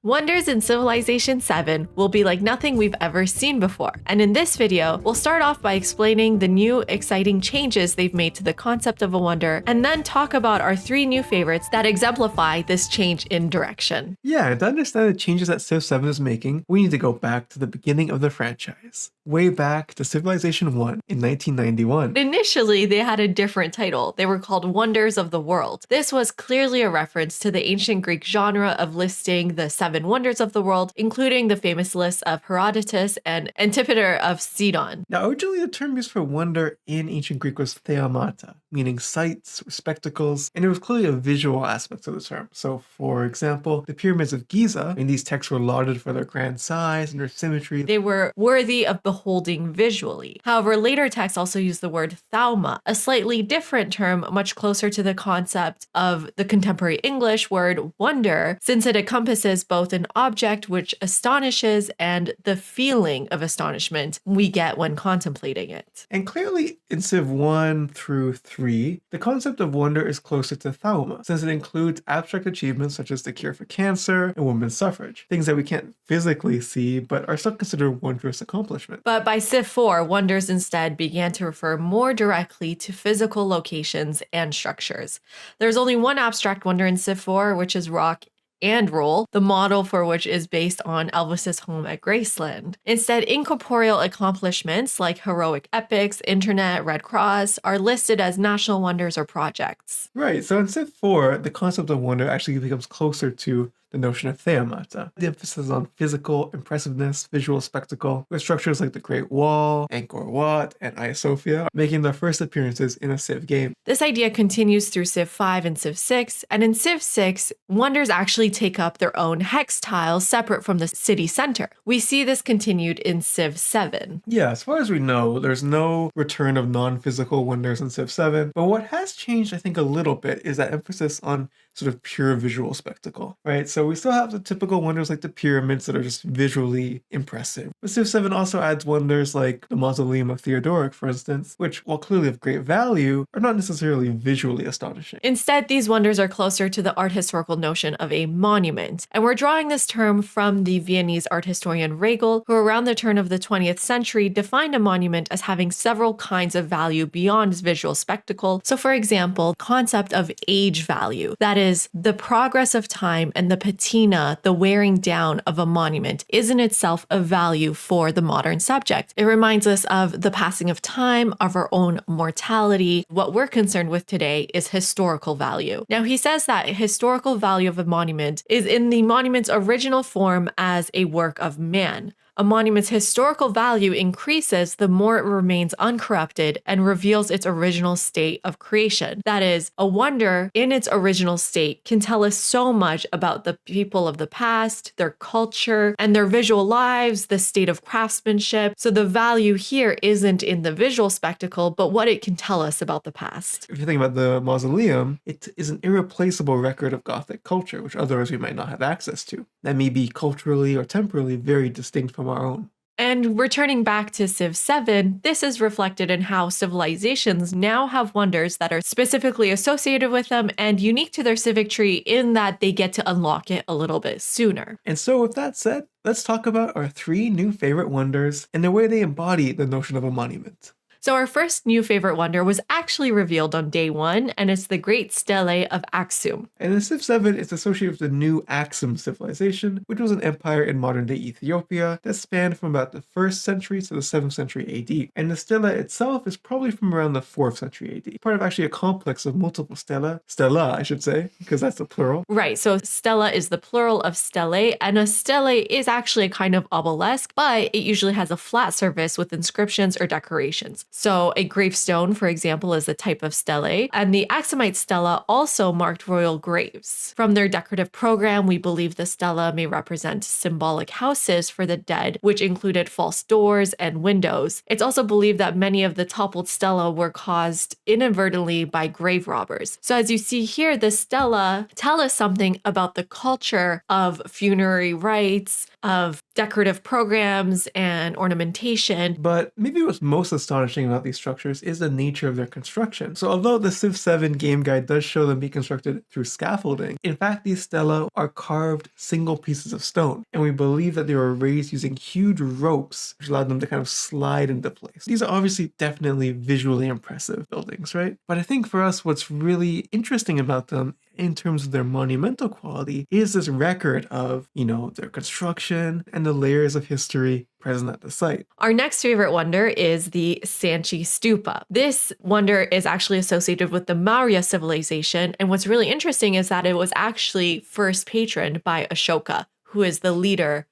Wonders in Civilization 7 will be like nothing we've ever seen before, and in this video, we'll start off by explaining the new exciting changes they've made to the concept of a wonder, and then talk about our 3 new favorites that exemplify this change in direction. Yeah, and to understand the changes that Civ 7 is making, we need to go back to the beginning of the franchise. Way back to Civilization 1 in 1991. Initially, they had a different title. They were called Wonders of the World. This was clearly a reference to the ancient Greek genre of listing the 7 wonders of the world, including the famous lists of Herodotus and Antipater of Sidon. Now, originally the term used for wonder in ancient Greek was theomata, meaning sights or spectacles, and there was clearly a visual aspect to the term. So, for example, the pyramids of Giza, and these texts were lauded for their grand size and their symmetry. They were worthy of beholding visually. However, later texts also use the word thauma, a slightly different term much closer to the concept of the contemporary English word wonder, since it encompasses both an object which astonishes and the feeling of astonishment we get when contemplating it. And clearly in Civ 1 through 3, the concept of wonder is closer to thauma, since it includes abstract achievements such as the cure for cancer and women's suffrage, things that we can't physically see but are still considered wondrous accomplishments. But by Civ 4, wonders instead began to refer more directly to physical locations and structures. There's only one abstract wonder in Civ 4, which is rock and roll, the model for which is based on Elvis's home at Graceland. Instead, incorporeal accomplishments like heroic epics, internet, Red Cross are listed as national wonders or projects. Right, so in Civ 4, the concept of wonder actually becomes closer to the notion of theomata. The emphasis on physical impressiveness, visual spectacle, with structures like the Great Wall, Angkor Wat, and Hagia Sophia making their first appearances in a Civ game. This idea continues through Civ 5 and Civ 6, and in Civ 6, wonders actually take up their own hex tiles separate from the city center. We see this continued in Civ 7. Yeah, as far as we know, there's no return of non-physical wonders in Civ 7, but what has changed, I think, a little bit is that emphasis on sort of pure visual spectacle, right? So we still have the typical wonders like the pyramids that are just visually impressive. But Civ 7 also adds wonders like the Mausoleum of Theodoric, for instance, which, while clearly of great value, are not necessarily visually astonishing. Instead, these wonders are closer to the art historical notion of a monument. And we're drawing this term from the Viennese art historian Regel, who around the turn of the 20th century defined a monument as having several kinds of value beyond its visual spectacle. So for example, concept of age value, that is, the progress of time and the patina, the wearing down of a monument, is in itself a value for the modern subject. It reminds us of the passing of time, of our own mortality. What we're concerned with today is historical value. Now, he says that historical value of a monument is in the monument's original form as a work of man. A monument's historical value increases the more it remains uncorrupted and reveals its original state of creation. That is, a wonder in its original state can tell us so much about the people of the past, their culture, and their visual lives, the state of craftsmanship. So the value here isn't in the visual spectacle, but what it can tell us about the past. If you think about the mausoleum, it is an irreplaceable record of Gothic culture, which otherwise we might not have access to. That may be culturally or temporally very distinct from our own. And returning back to Civ 7, this is reflected in how civilizations now have wonders that are specifically associated with them and unique to their civic tree in that they get to unlock it a little bit sooner. And so with that said, let's talk about our 3 new favorite wonders and the way they embody the notion of a monument. So our first new favorite wonder was actually revealed on day 1, and it's the Great Stele of Aksum. And in Civ 7, it's associated with the new Aksum civilization, which was an empire in modern-day Ethiopia that spanned from about the 1st century to the 7th century AD. And the stela itself is probably from around the 4th century AD, part of actually a complex of multiple stela I should say, because that's the plural. Right, so stela is the plural of stele, and a stele is actually a kind of obelisk, but it usually has a flat surface with inscriptions or decorations. So a gravestone, for example, is a type of stele, and the Aksumite stela also marked royal graves. From their decorative program, we believe the stela may represent symbolic houses for the dead, which included false doors and windows. It's also believed that many of the toppled stela were caused inadvertently by grave robbers. So as you see here, the stela tell us something about the culture of funerary rites, of decorative programs and ornamentation. But maybe what's most astonishing interesting about these structures is the nature of their construction. So although the Civ 7 game guide does show them be constructed through scaffolding, in fact these stela are carved single pieces of stone, and we believe that they were raised using huge ropes which allowed them to kind of slide into place. These are obviously definitely visually impressive buildings, right? But I think for us what's really interesting about them in terms of their monumental quality is this record of, their construction and the layers of history present at the site. Our next favorite wonder is the Sanchi Stupa. This wonder is actually associated with the Maurya civilization, and what's really interesting is that it was actually first patroned by Ashoka, who is the leader,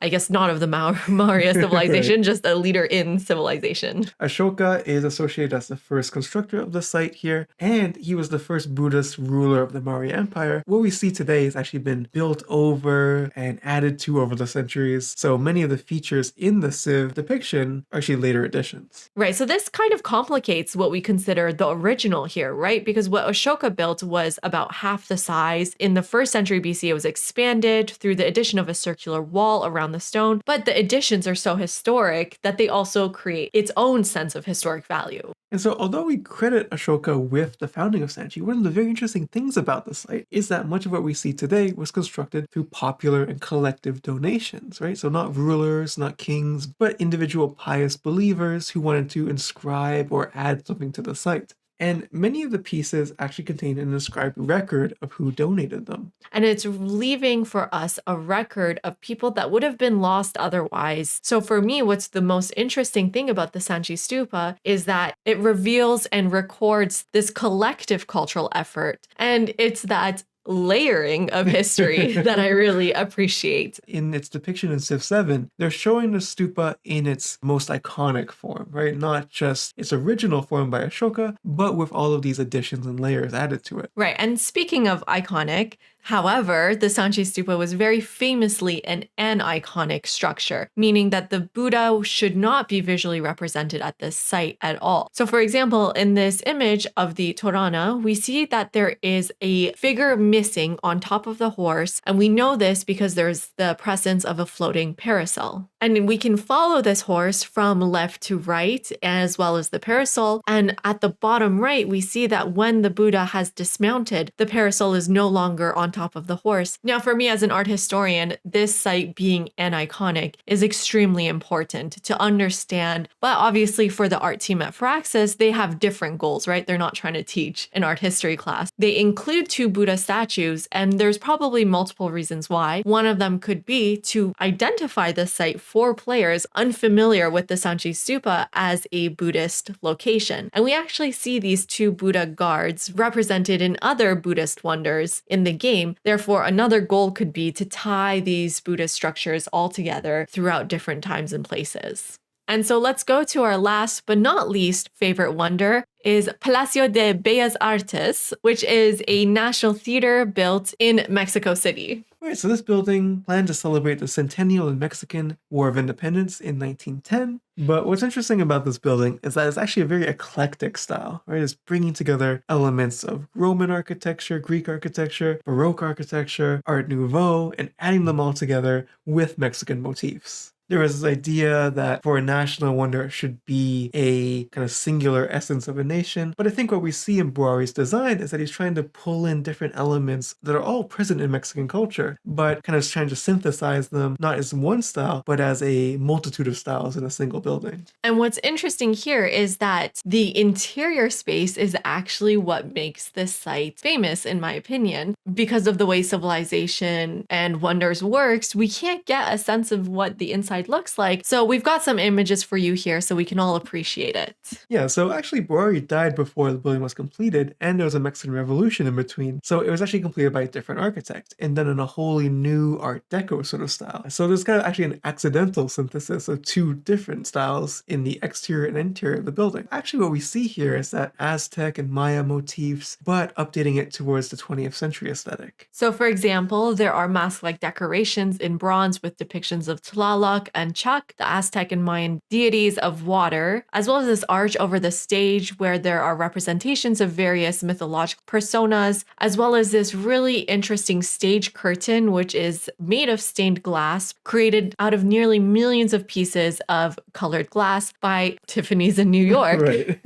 I guess not of the Maurya civilization, Right. just a leader in civilization. Ashoka is associated as the first constructor of the site here, and he was the first Buddhist ruler of the Maurya Empire. What we see today has actually been built over and added to over the centuries, so many of the features in the Civ depiction are actually later additions. Right, so this kind of complicates what we consider the original here, right? Because what Ashoka built was about half the size. In the 1st century BC, it was expanded through the addition of a circular wall around the stone, but the additions are so historic that they also create its own sense of historic value. And so, although we credit Ashoka with the founding of Sanchi, one of the very interesting things about the site is that much of what we see today was constructed through popular and collective donations, right? So, not rulers, not kings, but individual pious believers who wanted to inscribe or add something to the site. And many of the pieces actually contain an inscribed record of who donated them. And it's leaving for us a record of people that would have been lost otherwise. So for me, what's the most interesting thing about the Sanchi Stupa is that it reveals and records this collective cultural effort. And it's that layering of history that I really appreciate. In its depiction in Civ 7, they're showing the stupa in its most iconic form, right? Not just its original form by Ashoka, but with all of these additions and layers added to it. Right. And speaking of iconic, however, the Sanchi Stupa was very famously an aniconic structure, meaning that the Buddha should not be visually represented at this site at all. So for example, in this image of the Torana, we see that there is a figure missing on top of the horse, and we know this because there's the presence of a floating parasol. And we can follow this horse from left to right, as well as the parasol. And at the bottom right, we see that when the Buddha has dismounted, the parasol is no longer on top of the horse. Now, for me as an art historian, this site being aniconic is extremely important to understand. But obviously for the art team at Firaxis, they have different goals, right? They're not trying to teach an art history class. They include 2 Buddha statues, and there's probably multiple reasons why. One of them could be to identify the site for players unfamiliar with the Sanchi Stupa as a Buddhist location. And we actually see these 2 Buddha guards represented in other Buddhist wonders in the game. Therefore, another goal could be to tie these Buddhist structures all together throughout different times and places. And so let's go to our last but not least favorite wonder is Palacio de Bellas Artes, which is a national theater built in Mexico City. All right, so this building planned to celebrate the centennial of Mexican War of Independence in 1910. But what's interesting about this building is that it's actually a very eclectic style, right? It's bringing together elements of Roman architecture, Greek architecture, Baroque architecture, Art Nouveau, and adding them all together with Mexican motifs. There was this idea that for a national wonder, it should be a kind of singular essence of a nation. But I think what we see in Buari's design is that he's trying to pull in different elements that are all present in Mexican culture, but kind of trying to synthesize them, not as one style, but as a multitude of styles in a single building. And what's interesting here is that the interior space is actually what makes this site famous, in my opinion. Because of the way civilization and wonders works, we can't get a sense of what the inside looks like. So we've got some images for you here so we can all appreciate it. Yeah, so actually Buari died before the building was completed, and there was a Mexican Revolution in between. So it was actually completed by a different architect and done in a wholly new Art Deco sort of style. So there's kind of actually an accidental synthesis of 2 different styles in the exterior and interior of the building. Actually, what we see here is that Aztec and Maya motifs, but updating it towards the 20th century aesthetic. So for example, there are mask-like decorations in bronze with depictions of Tlaloc Tlaloc and Chuck, the Aztec and Mayan deities of water, as well as this arch over the stage where there are representations of various mythological personas, as well as this really interesting stage curtain, which is made of stained glass, created out of nearly millions of pieces of colored glass by Tiffany's in New York. Right.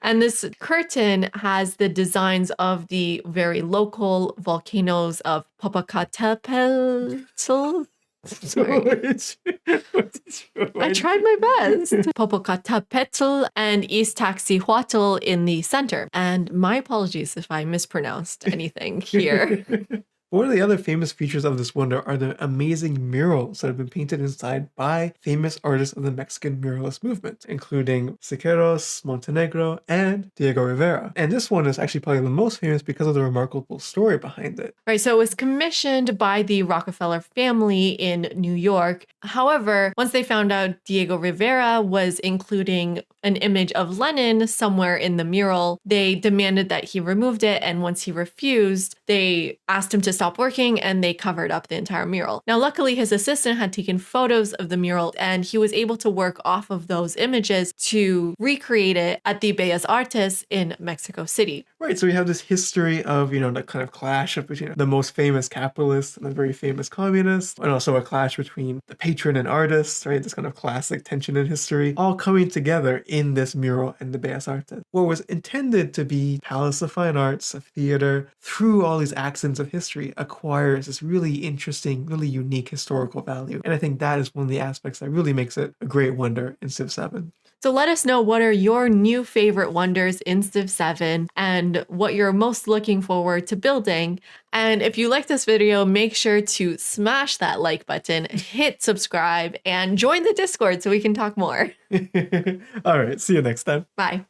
And this curtain has the designs of the very local volcanoes of Popocatépetl. Sorry. I tried my best. Popocatépetl and East Taxihuatl in the center. And my apologies if I mispronounced anything here. One of the other famous features of this wonder are the amazing murals that have been painted inside by famous artists of the Mexican muralist movement, including Siqueiros, Montenegro, and Diego Rivera. And this one is actually probably the most famous because of the remarkable story behind it. Right, so it was commissioned by the Rockefeller family in New York. However, once they found out Diego Rivera was including an image of Lenin somewhere in the mural, they demanded that he removed it. And once he refused, they asked him to stop working and they covered up the entire mural. Now, luckily, his assistant had taken photos of the mural and he was able to work off of those images to recreate it at the Bellas Artes in Mexico City. Right, so we have this history of, the kind of clash of between the most famous capitalist and the very famous communist, and also a clash between the patron and artist, right? This kind of classic tension in history, all coming together in this mural in the Bellas Artes. What was intended to be Palace of Fine Arts, a theater, through all these accents of history, acquires this really interesting, really unique historical value. And I think that is one of the aspects that really makes it a great wonder in Civ 7. So let us know what are your new favorite wonders in Civ 7 and what you're most looking forward to building. And if you like this video, make sure to smash that like button, hit subscribe, and join the Discord so we can talk more. All right, see you next time. Bye.